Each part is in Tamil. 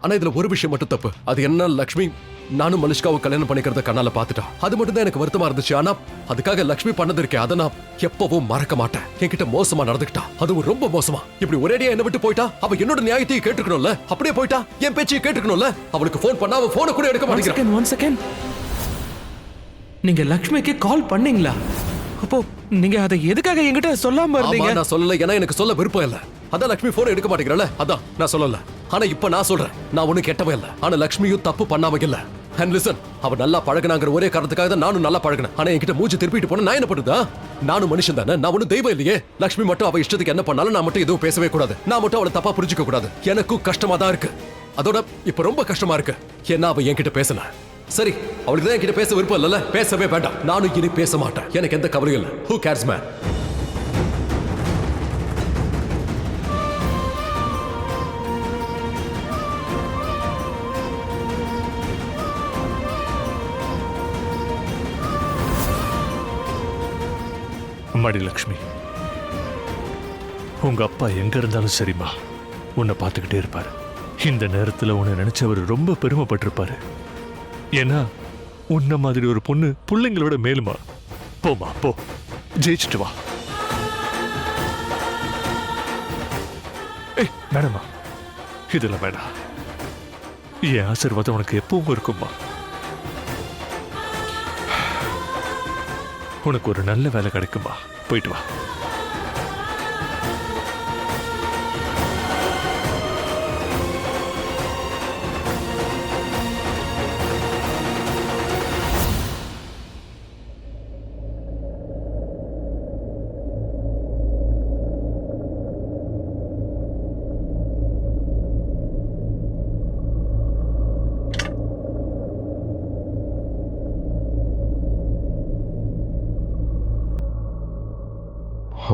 ஆனா இதுல ஒரு விஷயம் மட்டும் தப்பு. அது என்ன, லக்ஷ்மி நானும் மனுஷ்காவை கல்யாணம் பண்ணிக்கிறத கண்ணால பாத்துட்டா. அது மட்டும் தான் எனக்கு வருத்தமா இருந்துச்சு. ஆனா அதுக்காக லக்ஷ்மி பண்ணது இருக்கே, அதை நான் எப்பவும் மறக்க மாட்டேன். என்கிட்ட மோசமா நடந்துக்கிட்டா, அதுவும் ரொம்ப மோசமா. இப்படி ஒரேடியா என்ன விட்டு போயிட்டா. அவ என்னோட நியாயத்தையும் கேட்டுக்கணும்ல. அப்படியே போயிட்டா என் பேச்சையும் கேட்டுக்கணும்ல. அவளுக்கு போன் பண்ணா அவ போனை கூட எடுக்க மாட்டேங்கிறா. ஒன் செகண்ட், நீங்க லக்ஷ்மிக்கு கால் பண்ணீங்களா? அப்போ நீங்க அதை எதுக்காக என்கிட்ட சொல்லாம இருந்தீங்க? நான் சொல்லல, ஏன்னா எனக்கு சொல்ல விருப்பம் இல்ல. அதான் லக்ஷ்மி போன் எடுக்க மாட்டேங்கிறல, அதான் நான் சொல்லல. ஆனா இப்ப நான் சொல்றேன், நான் ஒண்ணு கெட்டவன் இல்ல. ஆனா லக்ஷ்மியும் தப்பு பண்ணாம இல்ல. அண்ட் லிசன், அவ நல்லா பழகினாங்கிற ஒரே காரணத்துக்காக தான் நானும் நல்லா பழகினேன். ஆனா என்கிட்ட மூஞ்சி திருப்பிட்டு போன நான் என்ன பண்ணுதா? நானும் மனுஷன் தானே, நான் ஒன்னும் தெய்வம் இல்லையே. லக்ஷ்மி மட்டும் அவ இஷ்டத்துக்கு என்ன பண்ணாலும் நான் மட்டும் எதுவும் பேசவே கூடாது. நான் மட்டும் அவளை தப்பா புரிஞ்சுக்க கூடாது. எனக்கும் கஷ்டமா தான் இருக்கு. அதோட இப்ப ரொம்ப கஷ்டமா இருக்கு. ஏன்னா அவ என்கிட்ட பேசல. சரி, அவளுக்கு தான் என்கிட்ட பேச விருப்பம் இல்ல, பேசவே வேண்டாம். நானும் இனி பேச மாட்டேன். எனக்கு எந்த கவலையும் இல்ல. Who cares man? அம்மாடி லக்ஷ்மி, உங்க அப்பா எங்க இருந்தாலும் சரிம்மா, உன்னை பார்த்துக்கிட்டே இருப்பாரு. இந்த நேரத்துல உன்னை நினைச்சு அவர் ரொம்ப பெருமைப்பட்டிருப்பாரு. ஏன்னா உன்ன மாதிரி ஒரு பொண்ணு பிள்ளைங்களோட மேலுமா. போமா போ, ஜெயிச்சுட்டு வா. ஏய் வேணாமா, இதெல்லாம் வேணாம். என் ஆசீர்வாதம் உனக்கு எப்பவும் இருக்குமா. உனக்கு ஒரு நல்ல வேலை கிடைக்குமா, போயிட்டு வா.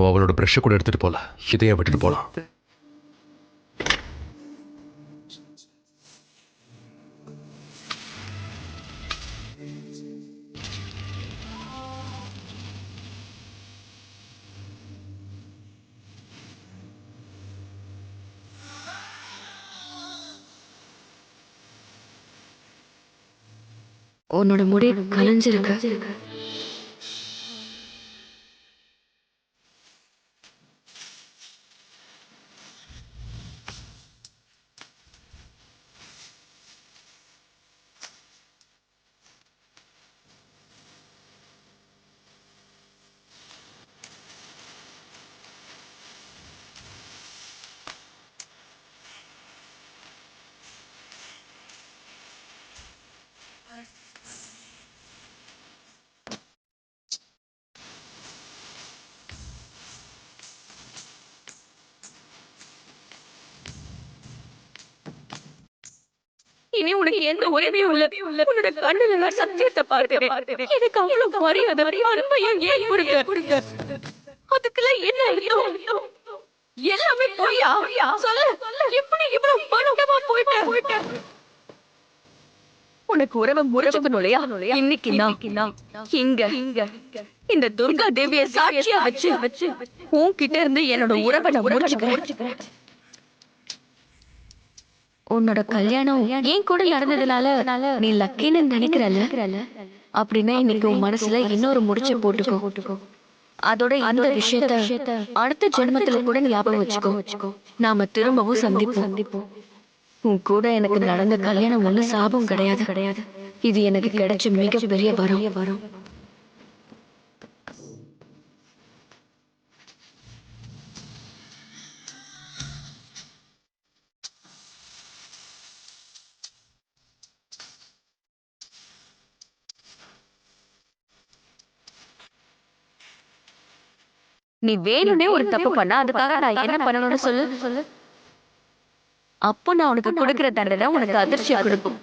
அவளோட பிரஷ் கூட எடுத்துட்டு போல, இதையே விட்டுட்டு போலாம். உன்னோட முடி கலைஞ்சிருக்கு. இனி உனக்கு எந்த உரிமையும் இல்ல. உன்னோட கண்ணுல நான் சத்தியத்தை பார்த்தேன். எனக்கு அவ்வளவு மரியாதை அருமையும் ஏன் கொடுங்க. அதுக்கெல்லாம் என்ன அர்த்தம்? எல்லாமே பொய்யா? சொல்லு, எப்படி இவ்வளவு பணமா போயிட்டேன்? உனக்கு உறவை முறிச்சுக்கணும் இல்லையா? இன்னைக்கு நான் இங்க இந்த துர்கா தேவியை சாட்சியா வச்சு உன்கிட்ட இருந்து என்னோட உறவை நான் முறிச்சுக்கிறேன். உன்னோட கல்யாணம் ஏன் கூட நடந்ததுனால நீ லக்கின்னு நினைக்கிறல்ல, அப்படின்னா இன்னைக்கு உன் மனசுல இன்னொரு முடிச்சு போட்டுக்கோ. அதோட இந்த விஷயத்த அடுத்த ஜென்மத்துல கூட ஞாபகம் வச்சுக்கோ. நாம திரும்பவும் சந்திப்போம். உன் கூட எனக்கு நடந்த கல்யாணம் ஒண்ணு சாபம் கிடையாது. இது எனக்கு கிடைச்ச மிகப்பெரிய வரம். நீ வேணும்னே ஒரு தப்பு பண்ண, அதுக்காக நான் என்ன பண்ணணும்னு சொல்லு. அப்போ நான் உனக்கு கொடுக்கிற தண்டனை உனக்கு அதிர்ச்சியா கொடுக்கும்.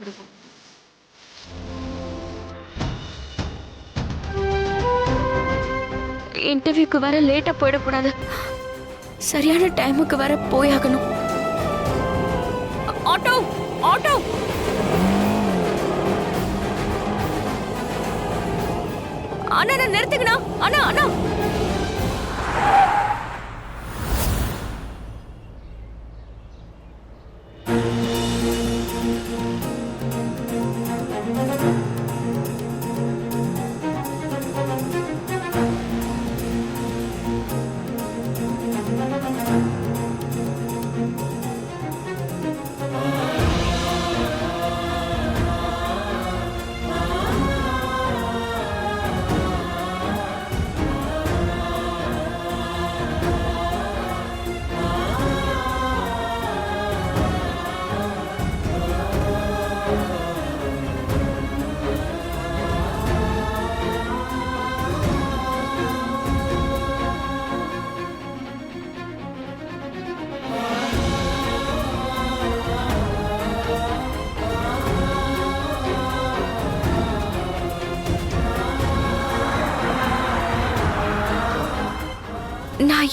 இன்டர்வியூக்கு வர லேட்டா போயிடக்கூடாது. சரியான டைமுக்கு வர போயாகணும். ஆட்டோ அண்ணா நிறுத்துங்கண்ணா. அண்ணா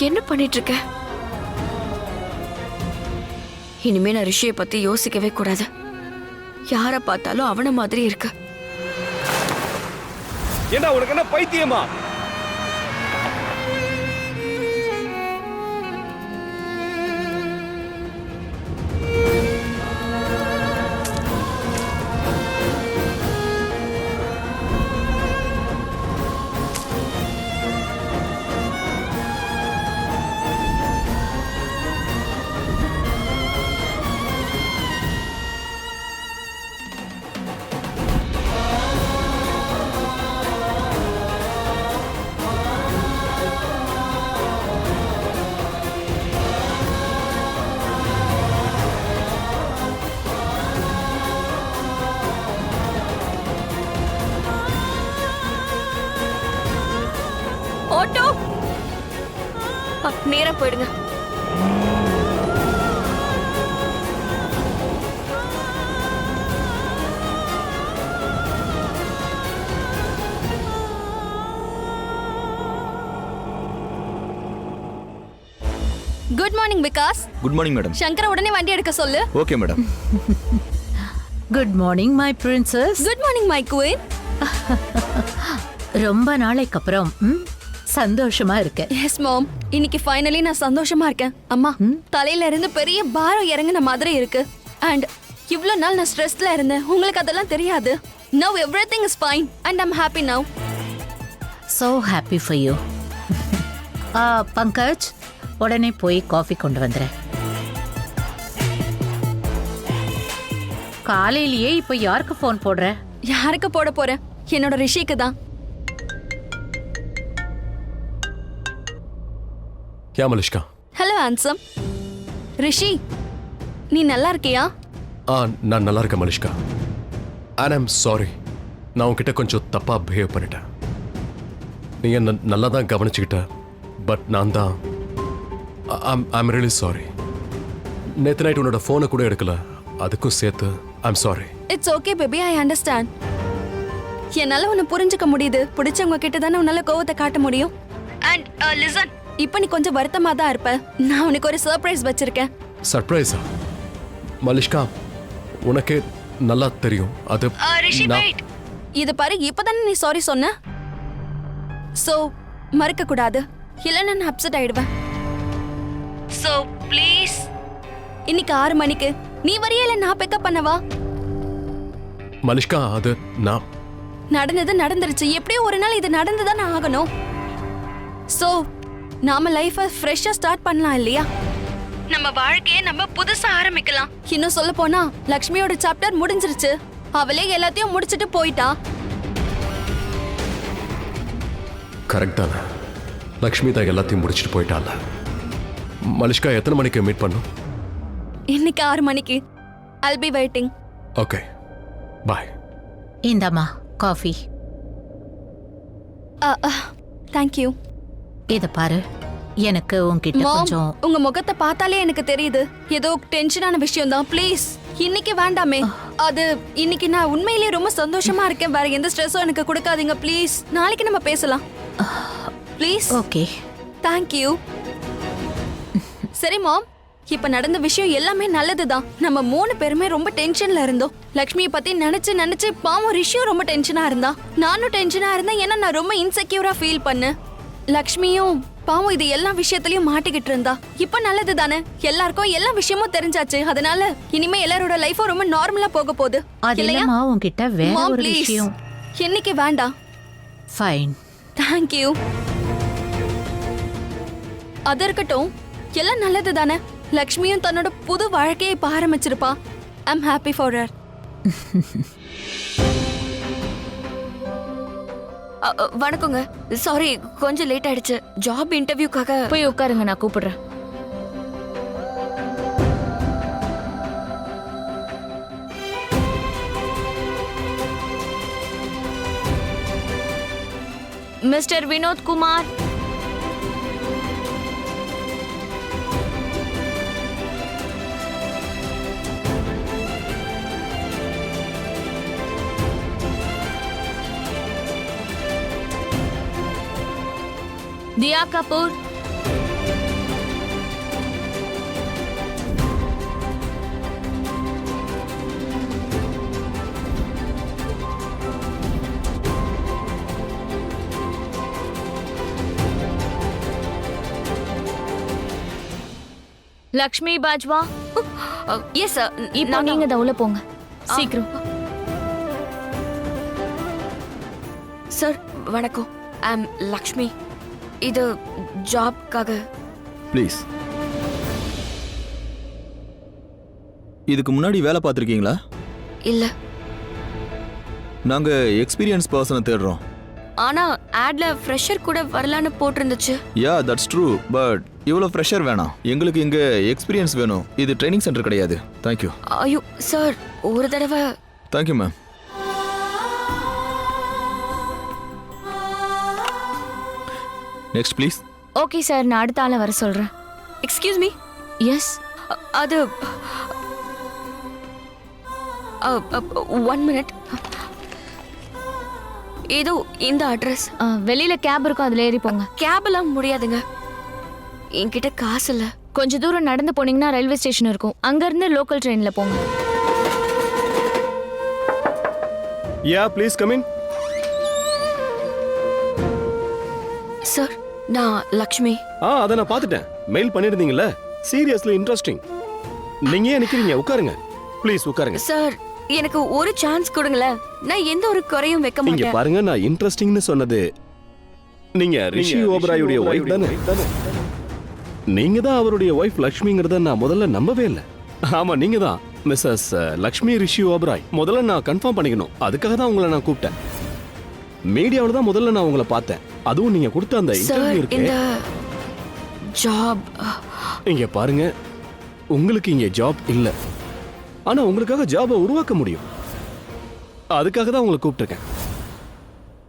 நான் என்ன பண்ணிட்டு இருக்கேன்? இனிமே நான் ரிஷியை பத்தி யோசிக்கவே கூடாது. யார பார்த்தாலும் அவன மாதிரி இருக்கு. ஏண்டா உனக்கு என்ன பைத்தியமா? ஆட்டோ நேரா போயிடுங்க. Good morning Vikas. Good morning madam. சங்கர உடனே வண்டி எடுக்க சொல்லு. Okay madam. Good morning my princess. Good morning my queen. ரொம்ப நாளைக்கு அப்புறம் சந்தோஷமா இருக்க. எஸ் மாம், இன்னைக்கு ஃபைனலி நான் சந்தோஷமா இருக்கேன். அம்மா, தலையில இருந்து பெரிய பாரம் இறங்கின மாதிரி இருக்கு. அண்ட் இவ்ளோ நாள் நான் ஸ்ட்ரெஸ்ல இருந்தேன். உங்களுக்கு அதெல்லாம் தெரியாது. Now everything is fine and I'm happy now. So happy for you. Pankaj, உடனே போய் காஃபி கொண்டு வந்துறேன். காலையிலேயே இப்ப யாருக்கு ஃபோன் போடுற? யாருக்கு போட போறேன்? என்னோட ரிஷிக்கு தான். யா மலிஷ்கா. Hello handsome. ரிஷி, நீ நல்லா இருக்கியா? நான் நல்லா இருக்கேன் மலிஷ்கா. அண்ட் ஐம் சாரி, நான் உன்கிட்ட கொஞ்சம் தப்பா பிஹேவ் பண்ணிட்டேன். நீ என்ன நல்லா தான் கவனிச்சுக்கிட்ட, பட் நான் தான் ஐம் ரியலி சாரி. நேற்று நைட் உன்னோட ஃபோனை கூட எடுக்கல, அதுக்கும் சேர்த்து I'm sorry. It's okay baby, I understand. என்னால உன்னை புரிஞ்சுக்க முடியுது. பிடிச்சவங்க கிட்ட தானே உன்னால கோவத்தை காட்ட முடியும். அண்ட் லிசன், இப்போ நீ கொஞ்சம் வருத்தமா தான் இருப்ப. நான் உனக்கு ஒரு சர்ப்ரைஸ் வச்சிருக்கேன். சர்ப்ரைஸா? மலிஷ்கா, உனக்கே நல்லா தெரியும் அது. ரிஷி வெயிட், இது பாரு, இப்பதானே நீ சாரி சொன்ன. சோ மறக்க கூடாது, இல்லைன்னா நான் அப்செட் ஆயிடுவேன். சோ ப்ளீஸ், இன்னைக்கு 6 மணிக்கு நீ வரியா இல்ல நான் பிக்கப் பண்ணவா? மலிஷ்கா, அது நான் நடந்தது நடந்துருச்சு. எப்படியோ ஒரு நாள் இது நடந்துதான் ஆகணும். சோ நாம லைஃபை ஃப்ரெஷ்ஷா ஸ்டார்ட் பண்ணலாம் இல்லையா? நம்ம வாழ்க்கையை நம்ம புதுசா ஆரம்பிக்கலாம். இன்னும் சொல்ல போனா லக்ஷ்மியோட சாப்டர் முடிஞ்சிருச்சு. அவளே எல்லாத்தையும் முடிச்சிட்டு போயிட்டா. கரெக்ட் தானே? லக்ஷ்மி தான் எல்லாத்தையும் முடிச்சுட்டு போயிட்டால. மலிஷ்கா, எத்தனை மணிக்கு மீட் பண்ணும்? இன்னைக்கு 6 மணிக்கு. I'll be waiting. ஓகே, பாய். இந்தாம்மா காஃபி. Thank you. இத பாரு, எனக்கு உன்கிட்ட Mom, கொஞ்சம். உங்க முகத்தை பார்த்தாலே எனக்கு தெரியுது ஏதோ டென்ஷனான விஷயம் தான். ப்ளீஸ் இன்னைக்கு வேண்டாமே. அது இன்னைக்கு நான் உண்மையிலேயே ரொம்ப சந்தோஷமா இருக்கேன். வேற எந்த ஸ்ட்ரெஸ்ஸும் எனக்கு கொடுக்காதீங்க ப்ளீஸ். நாளைக்கு நம்ம பேசலாம் ப்ளீஸ். Okay, thank you. சரி மாம், இப்ப நடந்த விஷயம் எல்லாமே நல்லதுதான். நம்ம 3 பேருமே ரொம்ப டென்ஷன்ல இருந்தோம். லக்ஷ்மியை பத்தி நினைச்சு பாவம் ரிஷியும் ரொம்ப டென்ஷனா இருந்தா. நானும் டென்ஷனா இருந்தேன், ஏன்னா நான் ரொம்ப இன்செக்யூரா ஃபீல் பண்ணேன். லக்ஷ்மியும் பாவம் இது எல்லா விஷயத்திலயும் மாட்டிக்கிட்டு இருந்தா. இப்ப நல்லது தானே, எல்லாருக்கும் எல்லா விஷயமும் தெரிஞ்சாச்சு. அதனால இனிமே எல்லாரோட லைஃபும் ரொம்ப நார்மலா போக போகுது. அது இல்லம்மா, உன்கிட்ட வேற Mom, ஒரு please. விஷயம். இன்னைக்கு வேண்டாம். ஃபைன். Thank you. அது இருக்கட்டும், எல்லாம் நல்லது தானே. லக்ஷ்மியும் தன்னோட புது வாழ்க்கையை இப்ப ஆரம்பிச்சிருப்பா. I'm happy for her. வணக்கங்க. சாரி, கொஞ்சம் லேட் ஆயிடுச்சு. ஜாப் இன்டர்வியூக்காக. போய் உட்காருங்க, நான் கூப்பிடுறேன். மிஸ்டர் வினோத் குமார். தியா கபூர். லக்ஷ்மி பாஜ்வா. எஸ் இப்போ நீங்க தான் உள்ள போங்க சீக்கிரம். சார் வணக்கம். ஐம் லக்ஷ்மி. இது ஜாப்காக. ப்ளீஸ். இதுக்கு முன்னாடி வேலை பார்த்துருக்கீங்களா? இல்ல. நாங்க எக்ஸ்பீரியன்ஸ் பர்சனை தேடுறோம். ஆனா ஆட்ல ஃப்ரெஷர் கூட வரலான்னு போட்டிருந்துச்சு. யா தட்ஸ் ட்ரூ, பட் இவ்வளோ ஃப்ரெஷர் வேணாம். எங்களுக்கு இங்கே எக்ஸ்பீரியன்ஸ் வேணும். இது ட்ரைனிங் சென்டர் கிடையாது. தேங்க்யூ. ஐயோ சார், ஒரு தடவை. Thank you ma'am. Next please. Okay sir, நான் அடுத்த ஆளை வர சொல்றேன். Excuse me. எஸ். அது 1 மினிட். ஏதோ இந்த அட்ரஸ். வெளியில கேப் இருக்கும், அதுல ஏறி போங்க. கேப் எல்லாம் முடியாதுங்க, என்கிட்ட காசு இல்ல. கொஞ்ச தூரம் நடந்து போனீங்கன்னா ரயில்வே ஸ்டேஷன் இருக்கும், அங்க இருந்து லோக்கல் ட்ரெயின்ல போங்க. Yeah please come in. Sir, நான் லக்ஷ்மி. அதை நான் பார்த்துட்டேன். மெயில் பண்ணிருந்தீங்கல்ல. Seriously interesting. நீங்க ஏன் நிக்கிறீங்க? உட்காருங்க ப்ளீஸ், உட்காருங்க. சார், எனக்கு ஒரு சான்ஸ் கொடுங்களேன். நான் எந்த ஒரு குறையும் வைக்க இங்க மாட்டேன். பாருங்க, நான் இன்ட்ரெஸ்டிங்னு சொன்னது நீங்க ரிஷி ஓபராயுடைய ஒய்ஃப் தானே? நீங்க தான் அவருடைய ஒய்ஃப் லக்ஷ்மிங்கிறத நான் முதல்ல நம்பவே இல்லை. ஆமா, நீங்க தான் மிஸ்ஸஸ் லக்ஷ்மி ரிஷி ஓபராய். முதல்ல நான் கன்ஃபார்ம் பண்ணிக்கணும். அதுக்காக தான் உங்களை நான் கூப்பிட்டேன். மீடியாவில் தான் முதல்ல நான் உங்களை பார்த்தேன். அதுவும் நீங்க கொடுத்த அந்த சார், இன்டர்வியூ இருக்கு. இந்த ஜாப். இங்க பாருங்க, உங்களுக்கு இங்க ஜாப் இல்ல. ஆனா உங்களுக்காக ஜாபை உருவாக்க முடியும். அதுக்காக தான் உங்களை கூப்பிட்டுருக்கேன்.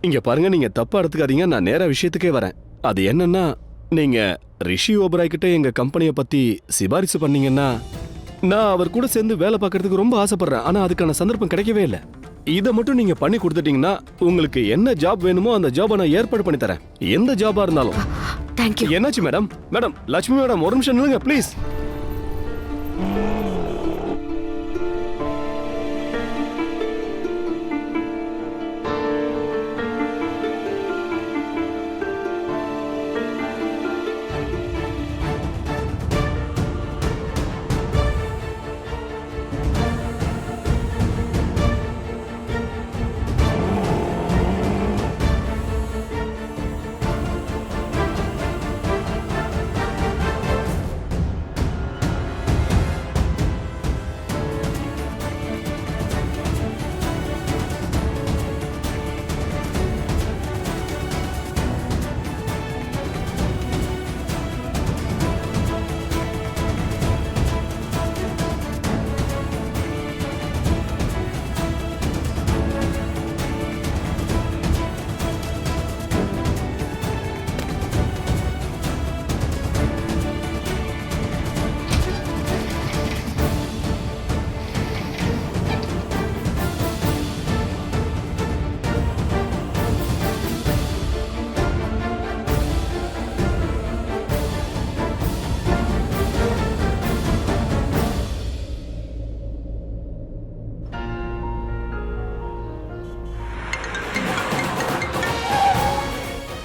இங்க பாருங்க, நீங்க தப்பா எடுத்துக்காதீங்க. நான் நேரா விஷயத்துக்கே வரேன். அது என்னன்னா, நீங்க ரிஷி ஓபராய் கிட்ட எங்க கம்பெனியை பத்தி சிபாரிசு பண்ணீங்கன்னா நான் அவர் கூட சேர்ந்து வேலை பார்க்கறதுக்கு ரொம்ப ஆசைப்படுறேன். ஆனா அதுக்கான சந்தர்ப்பம் கிடைக்கவே இல்லை. இதை மட்டும் நீங்க பண்ணி கொடுத்துட்டீங்கன்னா உங்களுக்கு என்ன ஜாப் வேணுமோ அந்த ஜாபை நான் ஏற்பாடு பண்ணி தரேன், எந்த ஜாபா இருந்தாலும். தேங்க்யூ. என்னாச்சு மேடம்? மேடம், லட்சுமி மேடம், ஒரு நிமிஷம் நில்லுங்க ப்ளீஸ்.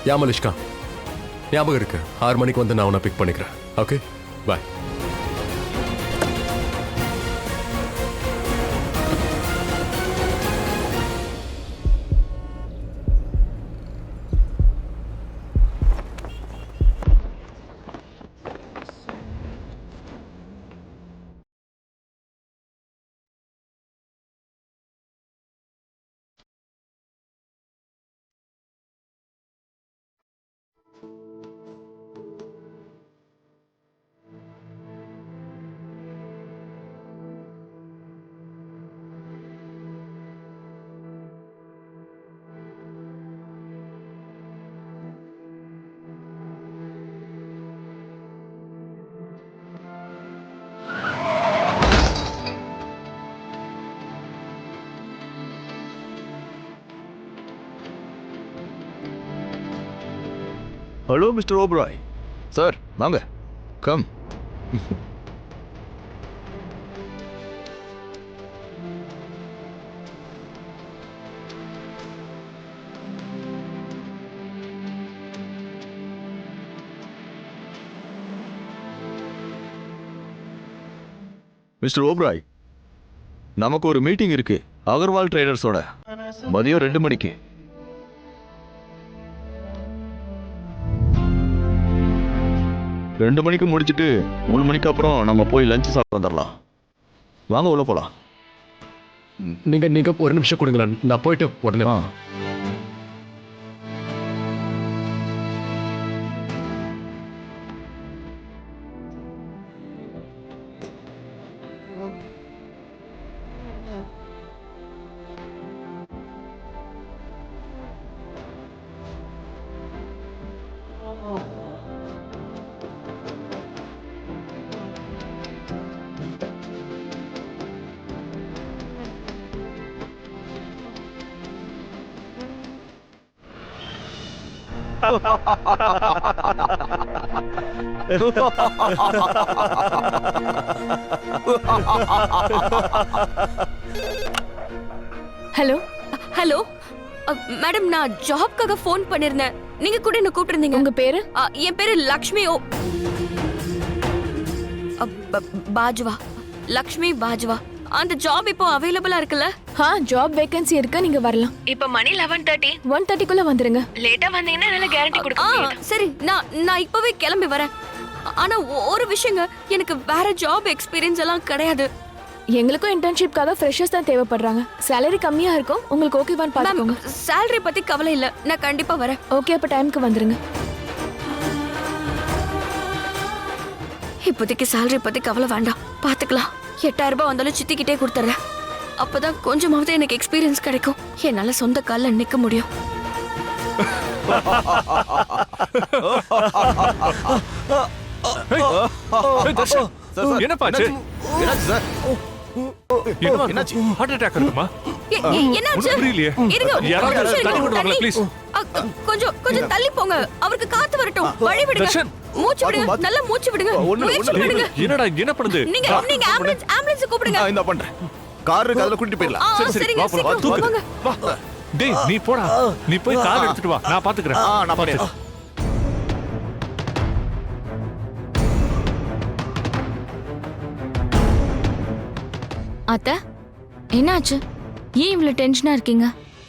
யாமலிஷ்கா, ஞாபகம் இருக்கு, 6 மணிக்கு வந்து நான் உன்னை பிக் பண்ணிக்கிறேன். Okay, bye. Hello mister Oberoi. Sir வாங்க, கம். மிஸ்டர் ஓப்ராய், நமக்கு ஒரு மீட்டிங் இருக்கு அகர்வால் ட்ரேடர்ஸோட மதியம் 2 மணிக்கு. ரெண்டு மணிக்கு முடிச்சுட்டு 3 மணிக்கு அப்புறம் நம்ம போய் லஞ்ச் சாப்பிட்டு வந்துடலாம். வாங்க உள்ள போலாம். நீங்க ஒரு நிமிஷம் கொடுங்களேன், நான் போயிட்டு உடனே. ஹலோ ஹலோ மேடம், நான் ஜாப்காக ஃபோன் பண்ணிருந்தேன். நீங்க கூட என்ன கூப்பிட்டிருந்தீங்க. உங்க பேரு? என் பேரு லக்ஷ்மி. ஓ பாஜ்வா, லக்ஷ்மி பாஜ்வா. அந்த ஜாப் இப்போ அவைலபிளா இருக்குல்ல? ஜாப் வேகன்சி இருக்கு, நீங்க வரலாம். இப்போ மணி 11:30. 1:30க்குள்ள வந்துருங்க. லேட்டா வந்தீங்கன்னா என்னால கேரண்டி கொடுக்க முடியாது. சரி, நான் இப்பவே கிளம்பி வரேன். ஆனா ஒரு விஷயங்க, எனக்கு வேற ஜாப் எக்ஸ்பீரியன்ஸ் எல்லாம் கிடையாது. எங்களுக்கும் இன்டர்ன்ஷிப்காக ஃப்ரெஷர்ஸ் தான் தேவைப்படுறாங்க. salary கம்மியா இருக்கும். உங்களுக்கு ஓகேவான்னு பாத்துக்கோங்க. salary பத்தி கவலை இல்ல, நான் கண்டிப்பா வரேன். ஓகே, அப்ப டைம்க்கு வந்துருங்க. இப்போதைக்கு salary பத்தி கவலை வேண்டாம், பாத்துக்கலாம். 8000 ரூபாய் வந்தாலும் சித்திக்கிட்டே கொடுத்துறேன். அப்பதான் கொஞ்சமாவது எனக்கு எக்ஸ்பீரியன்ஸ் கிடைக்கும். என்னால சொந்த கால்ல நிக்க முடியும். என்னப்பா என்னாச்சு? ஹார்ட் அட்டாக் இருக்குமா? என்னாச்சு? புரியலையே. இருங்க, யாராவது ஒரு நிமிஷம் தண்ணி கொண்டு வாங்க, இருங்க. ப்ளீஸ். கொஞ்சம் தள்ளி போங்க, அவருக்கு காத்து வரட்டும். வழி விடுங்க, தர்ஷன். மூச்சு விடுங்க, நல்லா மூச்சு விடுங்க. முயற்சி பண்ணுங்க. என்னடா என்ன பண்ணுது? நீங்க ஆம்புலன்ஸ் கூப்பிடுங்க. இந்த பண்றேன். கார் கதல கூட்டிட்டு போயிடலாம். சரிங்க, வா போலாம். சீக்கிரம் வாங்க. வா. டேய், நீ போடா. நீ போய் கார் எடுத்துட்டு வா, நான் பாத்துக்கறேன். நான் போறேன். அத்த, என்னாச்சு? ஏன் இவ்வளவு டென்ஷனா இருக்கீங்க?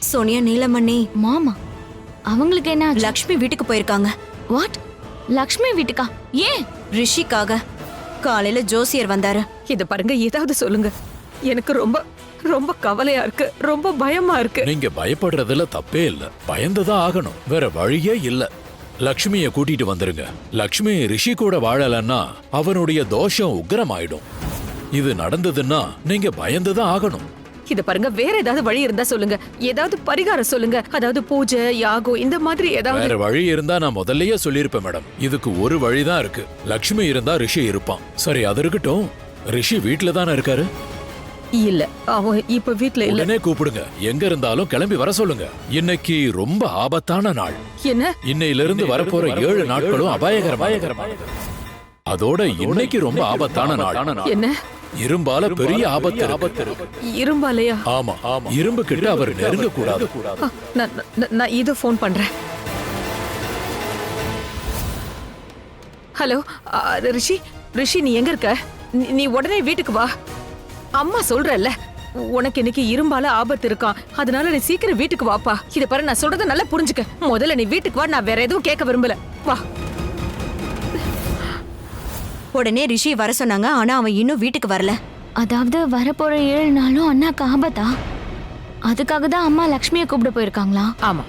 சோனியா நீலமணி மாமா, அவங்களுக்கு என்ன? லக்ஷ்மி வீட்டுக்கு போயிருக்காங்க. வாட்? லக்ஷ்மி வீட்டுக்கா? ஏன்? ரிஷிக்காக காலையில ஜோசியர் வந்தாரு. இத பாருங்க, ஏதாவது சொல்லுங்க. எனக்கு ரொம்ப ரொம்ப கவலையா இருக்கு, ரொம்ப பயமா இருக்கு. நீங்க பயப்படுறதுல தப்பே இல்ல, பயந்துதான் ஆகணும், வேற வழியே இல்ல. லக்ஷ்மிய கூட்டிட்டு வந்துருங்க. லக்ஷ்மி ரிஷி கூட வாழலன்னா அவனுடைய தோஷம் உக்கிரமாயிடும். இது நடந்ததுன்னா நீங்க பயந்துதான் ஆகணும். இத பாருங்க, வேற ஏதாவது வழி இருந்தா சொல்லுங்க. ஏதாவது பரிகாரம் சொல்லுங்க. அதாவது பூஜை, யாகம், இந்த மாதிரி ஏதாவது. வேற வழி இருந்தா நான் முதல்லயே சொல்லியிருப்பேன் மேடம். இதுக்கு ஒரு வழிதான் இருக்கு. லக்ஷ்மி இருந்தா ரிஷி இருப்பான். சரி, அது இருக்கட்டும். ரிஷி வீட்டுல தானே இருக்காரு? இல்ல, அவன் இப்ப வீட்ல இல்ல. உடனே கூப்பிடுங்க. எங்க இருந்தாலும் கிளம்பி வர சொல்லுங்க. இன்னைக்கு ரொம்ப ஆபத்தான நாள். என்ன? இன்னையிலிருந்து வரப்போற 7 நாட்களும் அபாயகரமான. அதோட இன்னைக்கு ரொம்ப ஆபத்தான நாள். என்ன? இரும்பால பெரிய ஆபத்து இருக்கு. இரும்பாலையா? ஆமா, இரும்பு கிட்ட அவர் நெருங்க கூடாது. நான் இது ஃபோன் பண்றேன். ஹலோ ரிஷி, ரிஷி நீ எங்க இருக்க? நீ உடனே வீட்டுக்கு வா. அம்மா சொல்றல்ல, உனக்கு இன்னைக்கு இரும்பால ஆபத்து இருக்கான், அதனால நீ சீக்கிரம் வீட்டுக்கு வாப்பா. இத பாரு, நான் சொல்றத நல்லா புரிஞ்சுக்க. முதல்ல நீ வீட்டுக்கு வா, நான் வேற எதுவும் கேட்க விரும்பல. வா. உடனே ரிஷி வர சொன்னாங்க, ஆனா அவன் இன்னும் வீட்டுக்கு வரல. அதாவது வரப்போற 7 நாளும் அண்ணாக்கு ஆபத்தா? அதுக்காக தான் அம்மா லக்ஷ்மியை கூப்பிட போயிருக்காங்களா? ஆமா,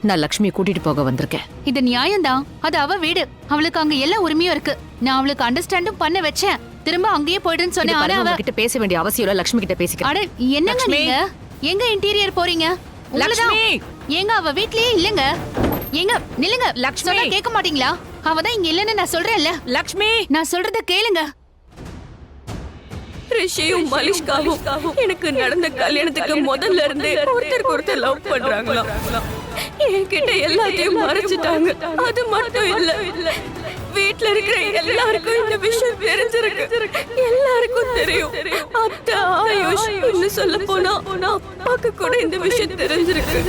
நான் லக்ஷ்மியை கூட்டிட்டு போக வந்திருக்கேன். இது நியாயம்தான். அது அவ வீடு, அவளுக்கு அங்க எல்லா உரிமையும் இருக்கு. நான் அவளுக்கு அண்டர்ஸ்டாண்டும் பண்ண வச்சேன். திரும்ப அங்கேயே போயிடுன்னு சொன்னேன். ஆனா அவ கிட்ட பேச வேண்டிய அவசியம் இல்ல, லக்ஷ்மி கிட்ட பேசிக்கிறேன். அட என்னங்க நீங்க? எங்க இன்டீரியர் போறீங்க? லக்ஷ்மி எங்க? அவ வீட்லயே இல்லங்க. எங்க நில்லுங்க. லக்ஷ்மி கேட்க மாட்டீங்களா? அவதான் இங்க இல்லன்னு நான் சொல்றேன்ல. லக்ஷ்மி, நான் சொல்றத கேளுங்க. ரிஷியும் மலிஷ்காவும் எனக்கு நடந்த கல்யாணத்துக்கு முதல்ல இருந்தே ஒருத்தருக்கு ஒருத்தர் லவ் பண்றாங்களா? என்கிட்ட எல்லாத்தையும் மறைச்சிட்டாங்க. அது மட்டும் இல்ல, வீட்ல இருக்கிற எல்லாருக்கும் இந்த விஷயம் தெரிஞ்சிருக்கு. எல்லாருக்கும் தெரியும். அத்தை ஆயுஷ், இன்னும் சொல்ல போனா அப்பாக்கு கூட இந்த விஷயம் தெரிஞ்சிருக்கு.